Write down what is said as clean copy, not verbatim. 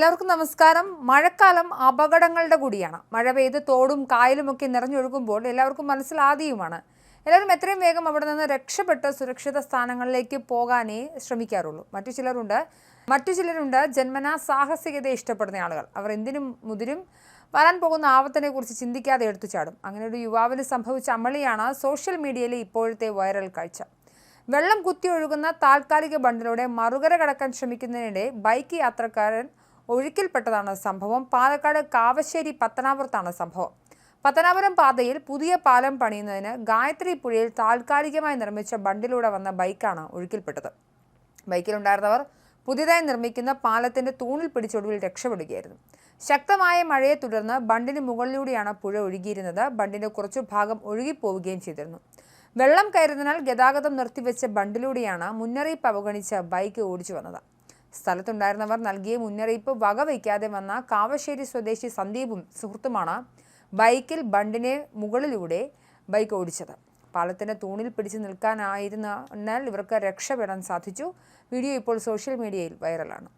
എല്ലാവർക്കും നമസ്കാരം. മഴക്കാലം അപകടങ്ങളുടെ കൂടിയാണ്. മഴ പെയ്ത് തോടും കായലുമൊക്കെ നിറഞ്ഞൊഴുകുമ്പോൾ എല്ലാവർക്കും മനസ്സിലാദ്യവുമാണ്. എല്ലാവരും എത്രയും വേഗം അവിടെ നിന്ന് രക്ഷപ്പെട്ട് സുരക്ഷിത സ്ഥാനങ്ങളിലേക്ക് പോകാനേ ശ്രമിക്കാറുള്ളൂ. മറ്റു ചിലരുണ്ട് ജന്മനാ സാഹസികത ഇഷ്ടപ്പെടുന്ന ആളുകൾ. അവർ എന്തിനും മുതിരും, വരാൻ പോകുന്ന ആപത്തിനെ കുറിച്ച് ചിന്തിക്കാതെ എടുത്തു ചാടും. അങ്ങനെ ഒരു യുവാവിന് സംഭവിച്ച അമളിയാണ് സോഷ്യൽ മീഡിയയിലെ ഇപ്പോഴത്തെ വൈറൽ കാഴ്ച. വെള്ളം കുത്തിയൊഴുകുന്ന താൽക്കാലിക ബണ്ടിലൂടെ മറുകര കടക്കാൻ ശ്രമിക്കുന്നതിനിടെ ബൈക്ക് യാത്രക്കാരൻ ഒഴുക്കിൽപ്പെട്ടതാണ് സംഭവം. പാലക്കാട് കാവശ്ശേരി പത്തനാപുരത്താണ് സംഭവം. പത്തനാപുരം പാതയിൽ പുതിയ പാലം പണിയുന്നതിന് ഗായത്രി പുഴയിൽ താൽക്കാലികമായി നിർമ്മിച്ച ബണ്ടിലൂടെ വന്ന ബൈക്കാണ് ഒഴുക്കിൽപ്പെട്ടത്. ബൈക്കിലുണ്ടായിരുന്നവർ പുതിയതായി നിർമ്മിക്കുന്ന പാലത്തിന്റെ തൂണിൽ പിടിച്ചൊടുവിൽ രക്ഷപ്പെടുകയായിരുന്നു. ശക്തമായ മഴയെ തുടർന്ന് ബണ്ടിന് മുകളിലൂടെയാണ് പുഴ ഒഴുകിയിരുന്നത്. ബണ്ടിന്റെ കുറച്ചു ഭാഗം ഒഴുകിപ്പോവുകയും ചെയ്തിരുന്നു. വെള്ളം കയറുന്നതിനാൽ ഗതാഗതം നിർത്തിവെച്ച ബണ്ടിലൂടെയാണ് മുന്നറിയിപ്പ് അവഗണിച്ച് ബൈക്ക് ഓടിച്ചു വന്നത്. സ്ഥലത്തുണ്ടായിരുന്നവർ നൽകിയ മുന്നറിയിപ്പ് വകവയ്ക്കാതെ വന്ന കാവശ്ശേരി സ്വദേശി സന്ദീപും സുഹൃത്തുമാണ് ബൈക്കിൽ ബണ്ടിന് മുകളിലൂടെ ബൈക്ക് ഓടിച്ചത്. പാലത്തിന്റെ തൂണിൽ പിടിച്ചു നിൽക്കാനായിരുന്നതിനാൽ ഇവർക്ക് രക്ഷപ്പെടാൻ സാധിച്ചു. വീഡിയോ ഇപ്പോൾ സോഷ്യൽ മീഡിയയിൽ വൈറലാണ്.